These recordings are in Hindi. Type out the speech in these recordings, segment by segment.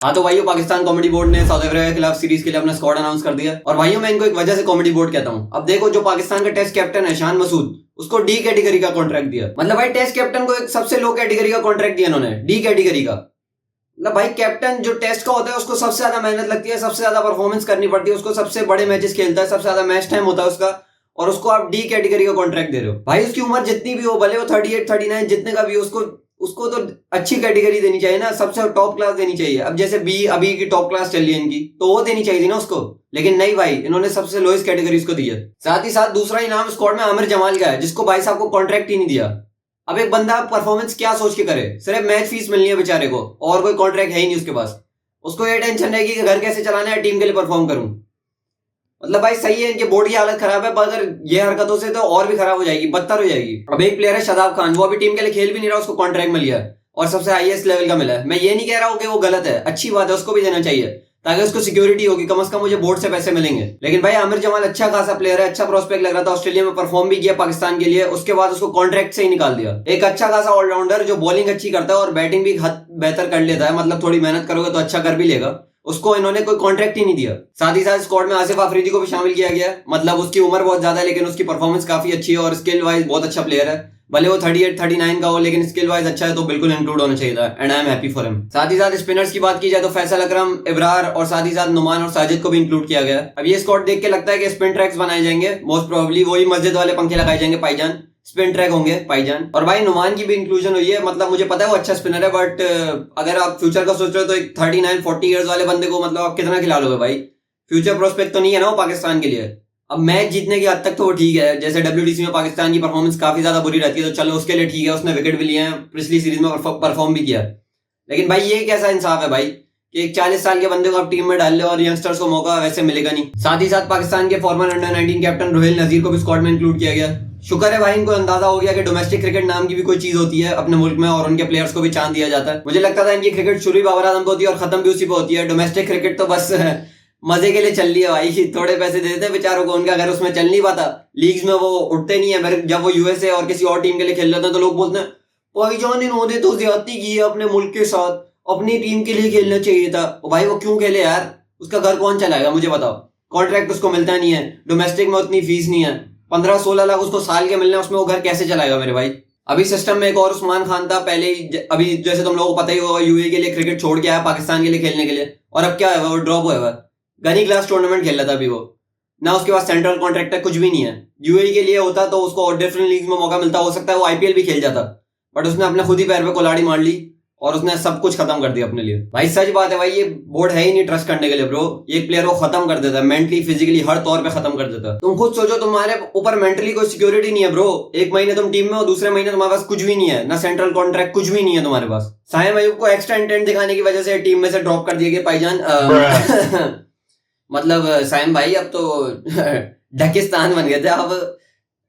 हाँ तो भाइयों, पाकिस्तान कॉमेडी बोर्ड ने साउथ अफ्रीका के खिलाफ सीरीज के लिए अपना स्क्वाड अनाउंस कर दिया। और भाइयों, मैं इनको एक वजह से कॉमेडी बोर्ड कहता हूँ। अब देखो, जो पाकिस्तान का टेस्ट कैप्टन है शान मसूद, उसको डी कैटेगरी का कॉन्ट्रैक्ट दिया। मतलब भाई, टेस्ट कैप्टन को एक सबसे लो कैटेगरी का कॉन्ट्रैक्ट दिया इन्होंने, डी कैटेगरी का। मतलब भाई, कैप्टन जो टेस्ट का होता है उसको सबसे ज्यादा मेहनत लगती है, सबसे ज्यादा परफॉर्मेंस करनी पड़ती है, उसको सबसे बड़े मैचेस खेलता है, सबसे ज्यादा मैच टाइम होता है उसका, और उसको आप डी कैटेगरी का कॉन्ट्रैक्ट दे रहे हो। भाई उसकी उम्र जितनी भी हो, भले वो 38 39 जितने का भी हो, उसको उसको तो अच्छी कैटेगरी देनी चाहिए ना, सबसे टॉप क्लास देनी चाहिए। अब जैसे बी अभी की टॉप क्लास चल रही है इनकी, तो वो देनी चाहिए थी ना उसको। लेकिन नहीं भाई, इन्होंने सबसे लोएस्ट कैटेगरी उसको दी है। साथ ही साथ दूसरा इनाम स्क्वाड में आमिर जमाल का है, जिसको भाई साहब को कॉन्ट्रैक्ट ही नहीं दिया। अब एक बंदा परफॉर्मेंस क्या सोच के करे, सिर्फ मैच फीस मिलनी है बेचारे को, और कोई कॉन्ट्रैक्ट है ही नहीं उसके पास। उसको ये टेंशन रहेगी कि घर कैसे चलाना है, टीम के लिए परफॉर्म करूं। मतलब भाई सही है, इनके बोर्ड की हालत खराब है, पर ये हरकतों से तो और भी खराब हो जाएगी, बदतर हो जाएगी। अब एक प्लेयर है शादाब खान, वो अभी टीम के लिए खेल भी नहीं रहा, उसको कॉन्ट्रैक्ट मिल गया है और सबसे हाईएस्ट लेवल का मिला है। मैं ये नहीं कह रहा हूं कि वो गलत है, अच्छी बात है, उसको भी देना चाहिए ताकि उसको सिक्योरिटी होगी, कम से कम मुझे बोर्ड से पैसे मिलेंगे। लेकिन भाई आमिर जमाल अच्छा खासा प्लेयर है, अच्छा प्रोस्पेक्ट लग रहा था, ऑस्ट्रेलिया में परफॉर्म भी किया पाकिस्तान के लिए, उसके बाद उसको कॉन्ट्रैक्ट से ही निकाल दिया। एक अच्छा खासा ऑलराउंडर जो बॉलिंग अच्छी करता है और बैटिंग भी बेहतर कर लेता है, मतलब थोड़ी मेहनत करोगे तो अच्छा कर भी लेगा, उसको इन्होंने कोई कॉन्ट्रैक्ट ही नहीं दिया। साथ ही साथ स्क्वाड में आसिफ अफरीदी को भी शामिल किया गया। मतलब उसकी उम्र बहुत ज्यादा है, लेकिन उसकी परफॉर्मेंस काफी अच्छी है और स्किल वाइज बहुत अच्छा प्लेयर है। भले वो 38 39 का हो, लेकिन स्किल वाइज अच्छा है, तो बिल्कुल इंक्लूड होना चाहिए था, and I am happy for him. साथ ही साथ स्पिनर्स की बात की जाए तो फैसल अकरम, इब्रार और साथ ही साथ नुमान और साजिद को भी इंक्लूड किया गया। अब ये स्क्वाड देख के लगता है कि स्पिन ट्रैक्स बनाए जाएंगे, मोस्ट प्रोबेबली वही मस्जिद वाले पंखे लगाए जाएंगे, पाईजान स्पिन ट्रैक होंगे, पाईजान। और भाई नुमान की भी इंक्लूजन हुई है। मतलब मुझे पता है वो अच्छा स्पिनर है, बट अगर आप फ्यूचर का सोच रहे हो तो एक 39 40 इयर्स वाले बंदे को मतलब आप कितना खिला लोगे भाई? फ्यूचर प्रोस्पेक्ट तो नहीं है ना वो पाकिस्तान के लिए। अब मैच जीतने की हद तक तो वो ठीक है, जैसे डब्ल्यूटीसी में पाकिस्तान की परफॉर्मेंस काफी ज्यादा बुरी रहती है, तो चलो उसके लिए ठीक है, उसने विकेट भी लिए हैं, पिछली सीरीज में परफॉर्म भी किया। लेकिन भाई ये कैसा इंसाफ है भाई कि एक 40 साल के बंदे को आप टीम में डाल ले और यंगस्टर्स को मौका वैसे मिलेगा नहीं। साथ ही साथ पाकिस्तान के फॉर्मर अंडर 19 कैप्टन रोहिल नजीर को भी स्क्वाड में इंक्लूड किया गया। शुक्र है भाई इनको अंदाजा हो गया कि डोमेस्टिक क्रिकेट नाम की भी कोई चीज होती है अपने मुल्क में, और उनके प्लेयर्स को भी चांस दिया जाता है। मुझे लगता था इनकी क्रिकेट शुरू बाबर आजम पे होती है और खत्म भी उसी पे होती है। डोमेस्टिक क्रिकेट तो बस मजे के लिए चल रही है भाई, थोड़े पैसे दे देते हैं बेचारों को, उनका घर उसमें चल नहीं पाता, लीग्स में वो उठते नहीं है। मेरे जब वो यूएसए और किसी और टीम के लिए खेल रहे हैं तो लोग बोलते हैं भाईजान इन्होंने तो ज्यादती की है अपने मुल्क के साथ, अपनी टीम के लिए खेलना चाहिए था। भाई वो क्यों खेले यार? उसका घर कौन चलाएगा मुझे बताओ? कॉन्ट्रैक्ट उसको मिलता नहीं है, डोमेस्टिक में उतनी फीस नहीं है, 15-16 लाख उसको साल के मिलने, उसमें वो घर कैसे चलाएगा मेरे भाई? अभी सिस्टम में एक और उस्मान खान था पहले ही, अभी जैसे तुम लोगों को पता ही होगा, यूएई के लिए क्रिकेट छोड़ के आया पाकिस्तान के लिए खेलने के लिए, और अब क्या है, वो ड्रॉप हुआ है। गनी क्लास टूर्नामेंट खेल रहा था अभी वो, ना उसके पास सेंट्रल कॉन्ट्रैक्ट है, कुछ भी नहीं है। यूएई के लिए होता तो उसको डिफरेंट लीग में मौका मिलता, हो सकता है वो आईपीएल भी खेल जाता, बट उसने अपने खुद ही पैर पे कुल्हाड़ी मार ली और उसने सब कुछ खत्म कर दिया अपने लिए। भाई सच बात है भाई, ये बोर्ड है ही नहीं ट्रस्ट करने के लिए ब्रो। ये एक प्लेयर को खत्म कर देता है, मेंटली फिजिकली हर तौर पे खत्म कर देता है। तुम खुद सोचो, तुम्हारे ऊपर मेंटली कोई सिक्योरिटी नहीं है ब्रो। एक महीने तुम टीम में हो, दूसरे महीने तुम्हारे पास कुछ भी नहीं है, ना सेंट्रल कॉन्ट्रैक्ट, कुछ भी नहीं है तुम्हारे पास। साहिम अयूब को एक्स्ट्रा इंटेंट दिखाने की वजह से टीम में से ड्रॉप कर दिया गया पाईजान। मतलब साइम भाई अब तो ढकिस्तान बन गए थे, अब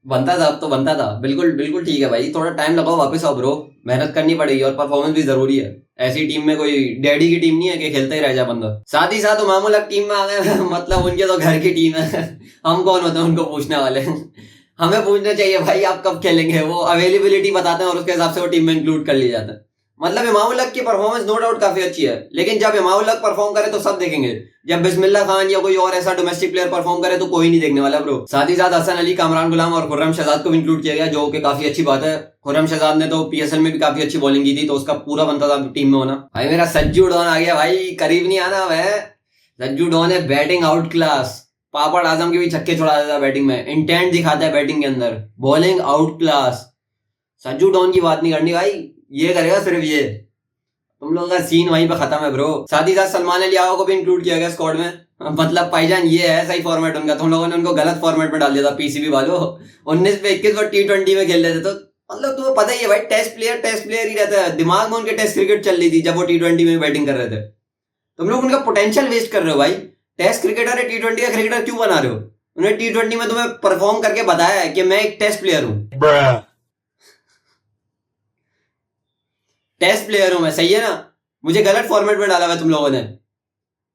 बनता था, अब तो बनता था। बिल्कुल बिल्कुल ठीक है भाई, थोड़ा टाइम लगाओ, वापस आओ ब्रो, मेहनत करनी पड़ेगी और परफॉर्मेंस भी जरूरी है। ऐसी टीम में कोई डैडी की टीम नहीं है कि खेलता ही रह जाए बंदा। साथ ही साथ उमामुल हक टीम में आ गए। मतलब उनके तो घर की टीम है, हम कौन होते हैं उनको पूछने वाले? हमें पूछना चाहिए भाई आप कब खेलेंगे, वो अवेलेबिलिटी बताते हैं और उसके हिसाब से वो टीम में इंक्लूड कर लिया जाता है। मतलब इमामुल हक की परफॉर्मेंस नो डाउट काफी अच्छी है, लेकिन जब इमामुल हक परफॉर्म करे तो सब देखेंगे, जब बिस्मिल्लाह खान या कोई और ऐसा डोमेस्टिक प्लेयर परफॉर्म करे तो कोई नहीं देखने वाला ब्रो। साथ ही साथ हसन अली, कामरान गुलाम और खुर्रम शहजाद को भी इंक्लूड किया गया, जो कि काफी अच्छी बात है। खुर्रम शहजाद ने तो पीएसएल में भी काफी अच्छी बॉलिंग की थी, तो उसका पूरा बनता था टीम में होना। भाई मेरा सज्जू डॉन आ गया भाई, करीब नहीं आना है। सज्जू डॉन है बैटिंग आउट क्लास, पापड़ आजम के भी छक्के छुड़ा देता है बैटिंग में, इंटेंट दिखाता है बैटिंग के अंदर, bowling outclass. Sajju don की बात नहीं करनी भाई, ये करेगा सिर्फ ये। तुम लोगों का सीन वहीं पे खत्म है ब्रो। साथ ही साथ सलमान अली आगा को भी इंक्लूड किया गया स्क्वाड में। मतलब पाईजान ये है सही फॉर्मेट उनका, तुम लोगों ने उनको गलत फॉर्मेट में डाल दिया था पीसीबी वालों। 19 पे 21 और T20 में खेल रहे थे, तो मतलब तुम्हें पता ही है भाई, टेस्ट प्लेयर ही रहता है, दिमाग में उनके टेस्ट क्रिकेट चल रही थी जब वो T20 में बैटिंग कर रहे थे। तुम लोग उनका पोटेंशियल वेस्ट कर रहे हो भाई। टेस्ट क्रिकेटर है, T20 का क्रिकेटर क्यों बना रहे हो? उन्हें T20 में तुम्हें परफॉर्म करके बताया है कि मैं एक टेस्ट प्लेयर हूं, टेस्ट प्लेयर हूं मैं, सही है ना? मुझे गलत फॉर्मेट में डाला हुआ तुम लोगों ने।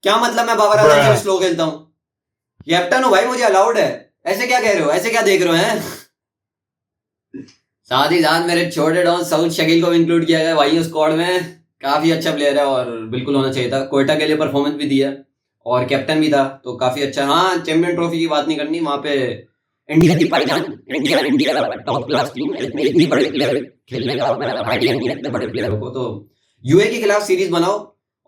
क्या मतलब मैं बाबर आजम से स्लो खेलता हूं? कैप्टन हूं भाई, मुझे अलाउड है। ऐसे क्या कह रहे हो, ऐसे क्या देख रहे हो हैं? साथ ही साथ मेरे छोटे डॉन सऊद शकील को भी इंक्लूड किया गया भाई स्क्वाड में। काफी अच्छा प्लेयर है और बिल्कुल होना चाहिए था। कोयटा के लिए परफॉर्मेंस भी दिया और कैप्टन भी था, तो काफी अच्छा। हाँ, चैंपियन ट्रॉफी की बात नहीं करनी, वहां पे इंडिया की पहचान, इंडिया टॉप क्लास टीम, इतनी बड़े प्लेयर खेलने का बड़े प्लेयर को तो यूए के खिलाफ सीरीज बनाओ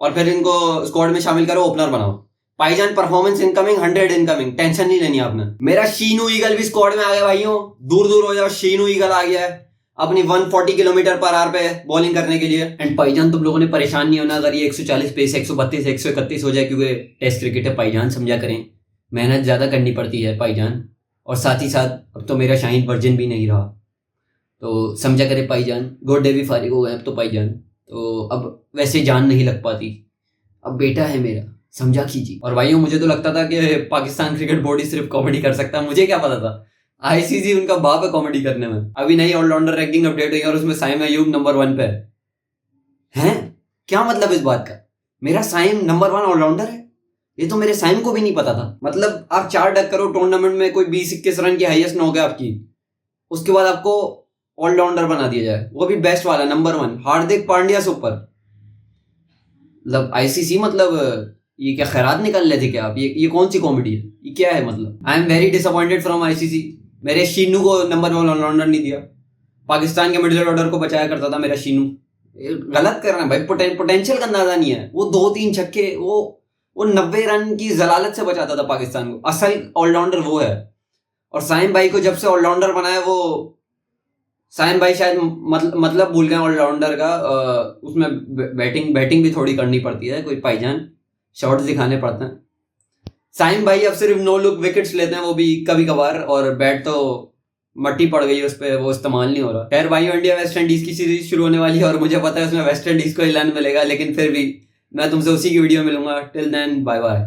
और फिर इनको स्क्वाड में शामिल करो, ओपनर बनाओ। भाईजान परफॉर्मेंस इनकमिंग, 100 इनकमिंग, टेंशन नहीं लेनी आपने। मेरा शीनू ईगल भी स्क्वाड में आ गया भाइयों, दूर दूर हो जाओ, शीनू ईगल आ गया है अपनी 140 किलोमीटर पर आवर पे बॉलिंग करने के लिए। एंड भाईजान तुम लोगों ने परेशान नहीं होना अगर ये 140 पे 132 131 हो जाए, क्योंकि टेस्ट क्रिकेट है भाईजान, समझा करें, मेहनत ज्यादा करनी पड़ती है भाईजान। और साथ ही साथ अब तो मेरा शाहीन वर्जिन भी नहीं रहा, तो समझा करे भाईजान, गोडे भी फारिग हो गए अब तो भाईजान, तो अब वैसे जान नहीं लग पाती। अब बेटा है मेरा, समझा कीजिए। और भाइयों मुझे तो लगता था कि पाकिस्तान क्रिकेट बोर्ड ही सिर्फ कॉमेडी कर सकता है, मुझे क्या पता था आईसीसी उनका बाप है कॉमेडी करने में। अभी नई ऑलराउंडर रैंकिंग अपडेट हुई और उसमें साइम अयूब नंबर 1 पे है। क्या मतलब इस बात का? मेरा साइम नंबर 1 ऑलराउंडर है, ये तो मेरे साइम को भी नहीं पता था। मतलब आप 4 डक करो टूर्नामेंट में, कोई 20-21 रन की हाईएस्ट नॉक है आपकी, उसके बाद आपको ऑलराउंडर बना दिया जाए, वो भी बेस्ट वाला नंबर 1, हार्दिक पांड्या से ऊपर। मतलब आईसीसी, मतलब ये क्या खैरात निकाल लेते क्या आप? ये कौन सी कॉमेडी है? ये क्या है? मतलब I am very disappointed from ICC. मेरे शीनू को नंबर 1 ऑलराउंडर नहीं दिया, पाकिस्तान के मिडिल ऑर्डर को बचाया करता था मेरा शीनू। गलत कर रहे हैं भाई, पोटेंशियल का अंदाजा नहीं है। वो 2-3 छक्के, वो 90 रन की जलालत से बचाता था पाकिस्तान को। असल ऑलराउंडर वो है। और साइम भाई को जब से ऑलराउंडर बनाया, वो साइम भाई शायद मतलब भूल गए ऑलराउंडर का। उसमें बैटिंग भी थोड़ी करनी पड़ती है, कोई भाईजान शॉट्स दिखाने पड़ते हैं। साइम भाई अब सिर्फ नो लुक विकेट्स लेते हैं, वो भी कभी कभार, और बैट तो मट्टी पड़ गई उस पर, वो इस्तेमाल नहीं हो रहा। खैर भाई, इंडिया वेस्ट इंडीज की सीरीज शुरू होने वाली है और मुझे पता है उसमें वेस्ट इंडीज को ही रन मिलेगा, लेकिन फिर भी मैं तुमसे उसी की वीडियो मिलूंगा। Till then bye bye.